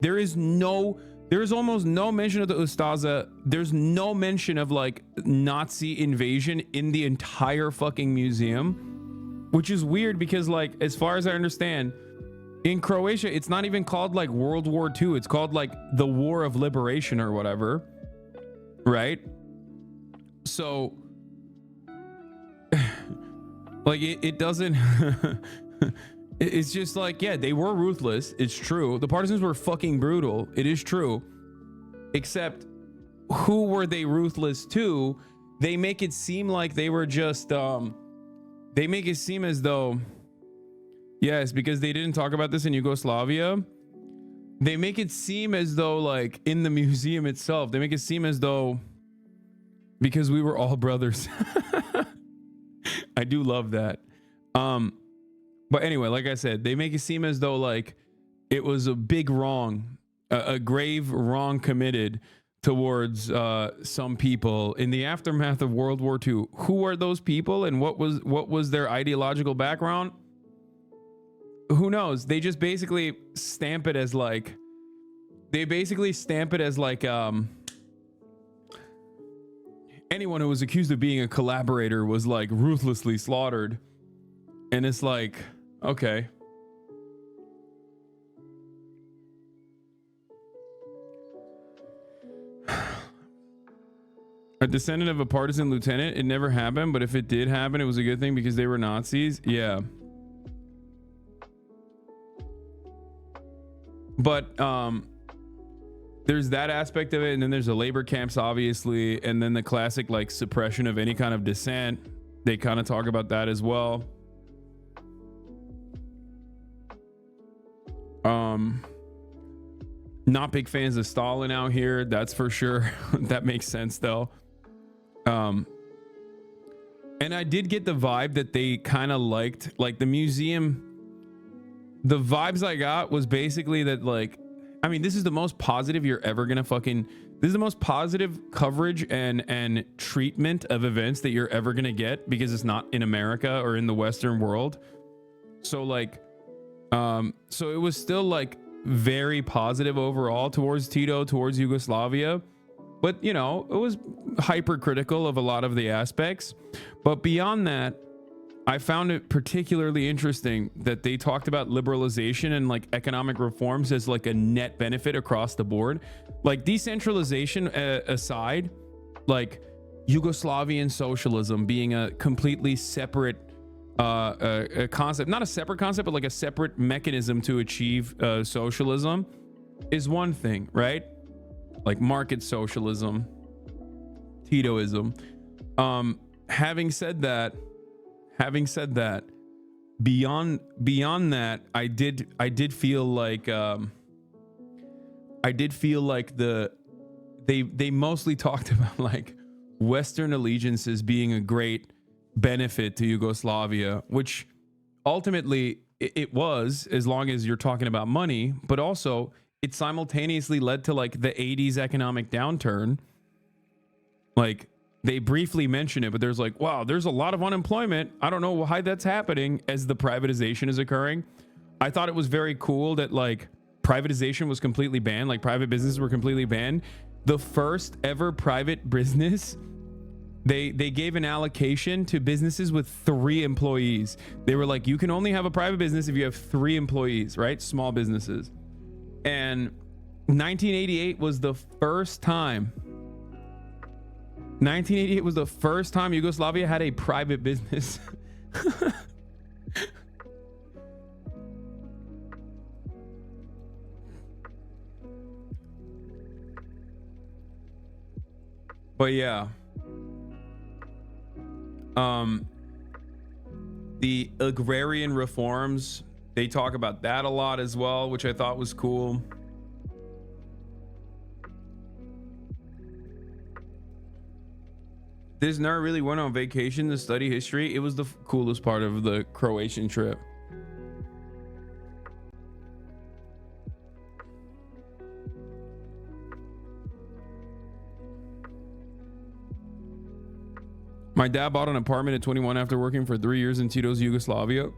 There's almost no mention of the Ustasha. There's no mention of like Nazi invasion in the entire fucking museum, which is weird because, like, as far as I understand, in Croatia, it's not even called like World War II. It's called like the War of Liberation or whatever, right? So, like, it doesn't. It's just like, yeah, they were ruthless. It's true. The partisans were fucking brutal. It is true. Except, who were they ruthless to? They make it seem like they were just, they make it seem as though, yes, because they didn't talk about this in Yugoslavia. They make it seem as though, like, in the museum itself, they make it seem as though, because we were all brothers. I do love that. But anyway, like I said, they make it seem as though like it was a big wrong, a grave wrong committed towards some people in the aftermath of World War II. Who are those people and what was their ideological background? Who knows? They just basically stamp it as like, anyone who was accused of being a collaborator was like ruthlessly slaughtered. And it's like, okay. A descendant of a partisan lieutenant. It never happened, but if it did happen, it was a good thing because they were Nazis. Yeah. But there's that aspect of it, and then there's the labor camps, obviously, and then the classic like suppression of any kind of dissent. They kind of talk about that as well. Not big fans of Stalin out here, that's for sure. That makes sense though. And I did get the vibe that they kind of liked, like, the museum. The vibes I got was basically that, like, I mean, this is the most positive you're ever gonna fucking, this is the most positive coverage and treatment of events that you're ever gonna get, because it's not in America or in the Western world. So like, so it was still like very positive overall towards Tito, towards Yugoslavia, but you know, it was hypercritical of a lot of the aspects. But beyond that, I found it particularly interesting that they talked about liberalization and like economic reforms as like a net benefit across the board. Like decentralization aside, like Yugoslavian socialism being a completely separate a concept, not a separate concept, but like a separate mechanism to achieve socialism is one thing, right? Like market socialism, Titoism. Having said that, beyond that, I did feel like they mostly talked about like Western allegiances being a great benefit to Yugoslavia, which ultimately it was, as long as you're talking about money, but also it simultaneously led to like the 80s economic downturn. Like they briefly mention it, but there's like, wow, there's a lot of unemployment. I don't know why that's happening as the privatization is occurring. I thought it was very cool that like privatization was completely banned, like private businesses were completely banned. The first ever private business, they gave an allocation to businesses with 3 employees. They were like, you can only have a private business if you have 3 employees, right? Small businesses. And 1988 was the first time. 1988 was the first time Yugoslavia had a private business. But yeah. The agrarian reforms, they talk about that a lot as well, which I thought was cool. This nerd really went on vacation to study history. It was the coolest part of the Croatian trip. My dad bought an apartment at 21 after working for 3 years in Tito's Yugoslavia.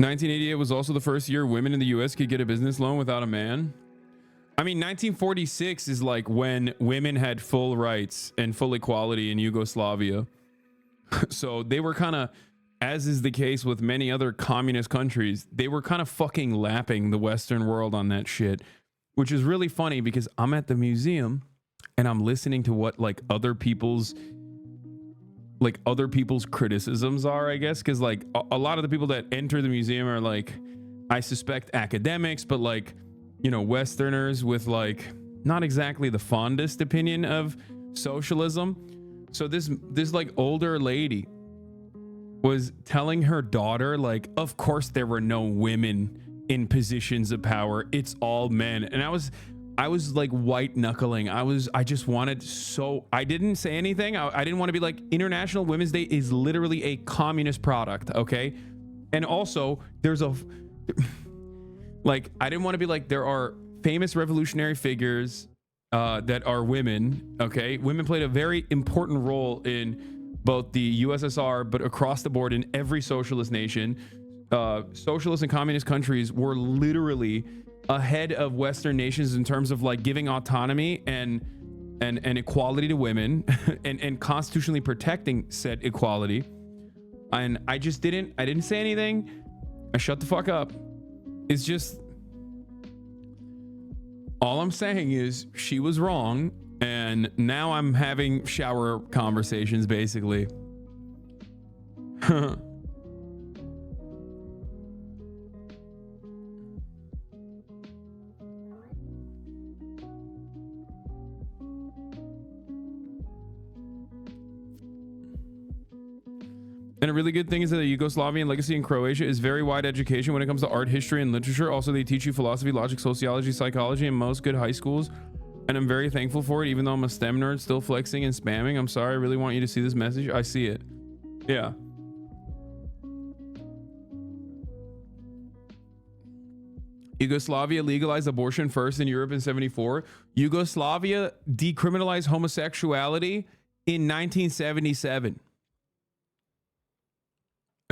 1988 was also the first year women in the US could get a business loan without a man. I mean, 1946 is like when women had full rights and full equality in Yugoslavia. So they were kind of, as is the case with many other communist countries, they were kind of fucking lapping the Western world on that shit, which is really funny because I'm at the museum and I'm listening to what like other people's criticisms are, I guess, because like a lot of the people that enter the museum are like, I suspect academics, but like, you know, Westerners with like not exactly the fondest opinion of socialism. So this like older lady was telling her daughter, like, of course there were no women in positions of power, it's all men. And I was like white knuckling. I just wanted, so I didn't say anything. I didn't want to be like, International Women's Day is literally a communist product, okay? And also there's a like, I didn't want to be like, there are famous revolutionary figures that are women, okay? Women played a very important role in both the USSR, but across the board in every socialist nation. Socialist and communist countries were literally ahead of Western nations in terms of like giving autonomy and equality to women and constitutionally protecting said equality. And I didn't say anything. I shut the fuck up. It's just, all I'm saying is she was wrong, and now I'm having shower conversations basically. And a really good thing is that the Yugoslavian legacy in Croatia is very wide education when it comes to art, history, and literature. Also, they teach you philosophy, logic, sociology, psychology in most good high schools. And I'm very thankful for it, even though I'm a STEM nerd, still flexing and spamming. I'm sorry, I really want you to see this message. I see it. Yeah. Yugoslavia legalized abortion first in Europe in 1974. Yugoslavia decriminalized homosexuality in 1977.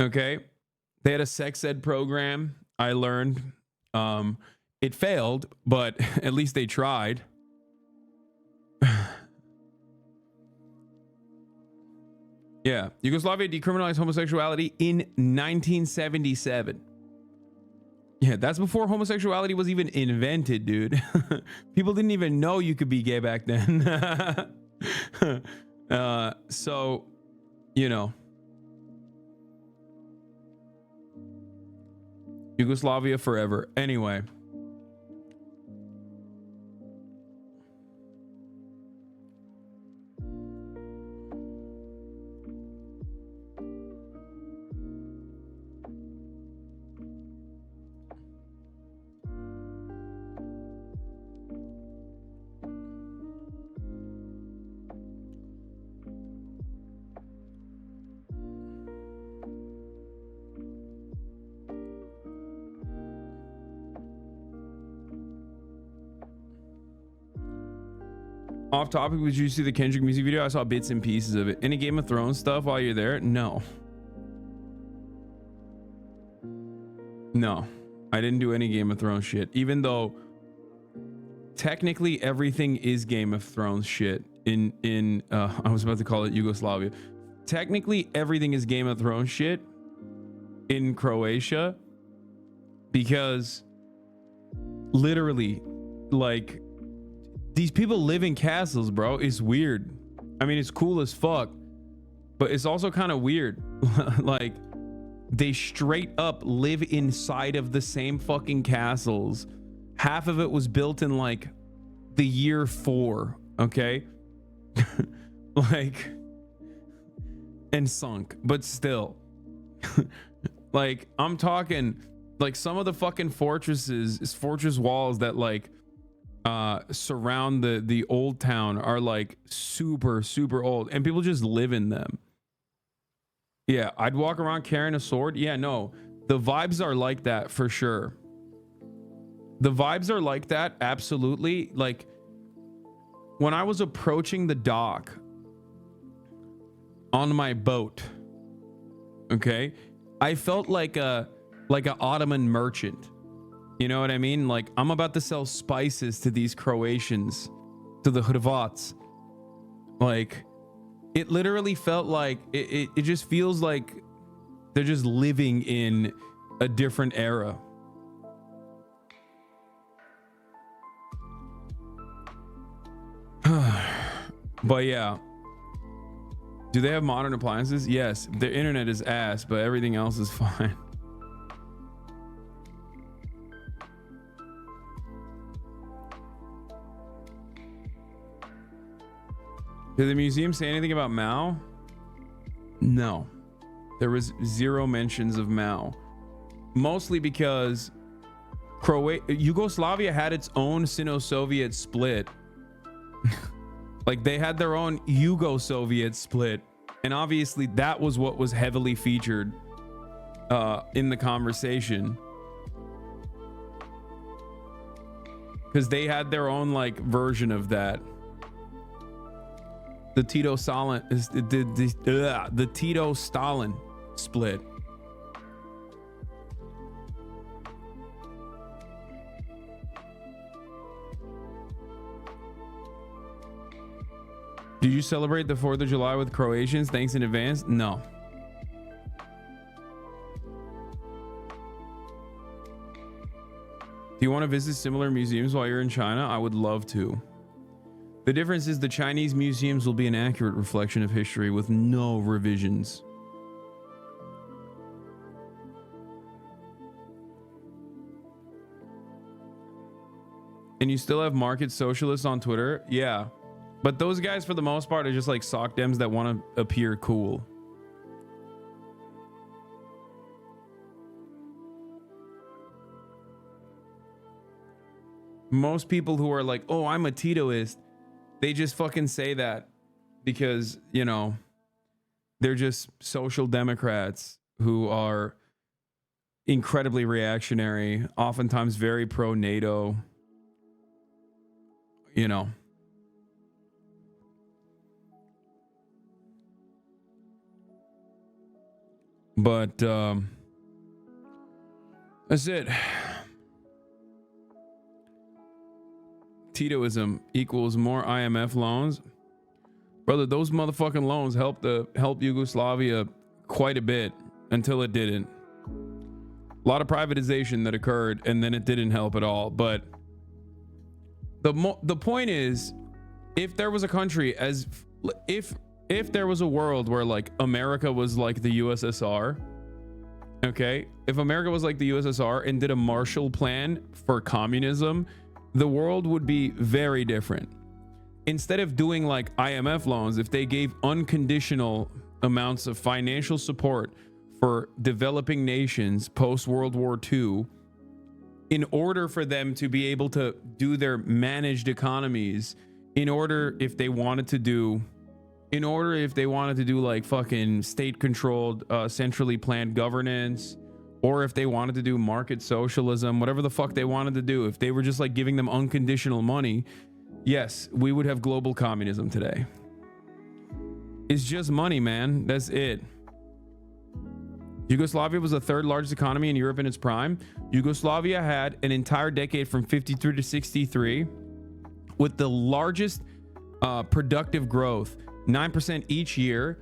Okay, they had a sex ed program. I learned it failed, but at least they tried. Yeah, Yugoslavia decriminalized homosexuality in 1977. Yeah, that's before homosexuality was even invented, dude. People didn't even know you could be gay back then. So, you know. Yugoslavia forever. Anyway. Off topic, did you see the Kendrick music video? I saw bits and pieces of it. Any Game of Thrones stuff while you're there? No. No, I didn't do any Game of Thrones shit, even though technically everything is Game of Thrones shit in I was about to call it Yugoslavia. Technically everything is Game of Thrones shit in Croatia, because literally, like, these people live in castles, bro. It's weird. I mean, it's cool as fuck, but it's also kind of weird. Like, they straight up live inside of the same fucking castles. Half of it was built in like the year 4, okay? Like, and sunk, but still. Like, I'm talking like some of the fucking fortress walls that like surround the old town are like super old, and people just live in them. Yeah, I'd walk around carrying a sword. Yeah, no, the vibes are like that for sure. The vibes are like that, absolutely. Like, when I was approaching the dock on my boat, okay, I felt like like an Ottoman merchant. You know what I mean? Like, I'm about to sell spices to these Croatians, to the Hrvats. Like, it literally felt like it just feels like they're just living in a different era. But yeah, do they have modern appliances? Yes, their internet is ass, but everything else is fine. Did the museum say anything about Mao? No, there was zero mentions of Mao, mostly because Yugoslavia had its own Sino-Soviet split. Like, they had their own Yugo-Soviet split, and obviously that was what was heavily featured in the conversation, because they had their own like version of that. The Tito-Stalin is the Tito-Stalin split. Do you celebrate the 4th of July with Croatians? Thanks in advance. No. Do you want to visit similar museums while you're in China? I would love to. The difference is the Chinese museums will be an accurate reflection of history with no revisions. And you still have market socialists on Twitter? Yeah. But those guys, for the most part, are just like sock dems that want to appear cool. Most people who are like, oh, I'm a Titoist, they just fucking say that because, you know, they're just social democrats who are incredibly reactionary, oftentimes very pro-NATO, you know. But that's it. Titoism equals more IMF loans. Brother, those motherfucking loans helped Yugoslavia quite a bit until it didn't. A lot of privatization that occurred, and then it didn't help at all. But the point is, if there was a country if there was a world where like America was like the USSR, okay, if America was like the USSR and did a Marshall Plan for communism, the world would be very different. Instead of doing like IMF loans, if they gave unconditional amounts of financial support for developing nations post World War II, in order for them to be able to do their managed economies, in order if they wanted to do like fucking state controlled, centrally planned governance, or if they wanted to do market socialism, whatever the fuck they wanted to do, if they were just like giving them unconditional money, yes, we would have global communism today. It's just money, man. That's it. Yugoslavia was the third largest economy in Europe in its prime. Yugoslavia had an entire decade from 53 to 63 with the largest productive growth, 9% each year,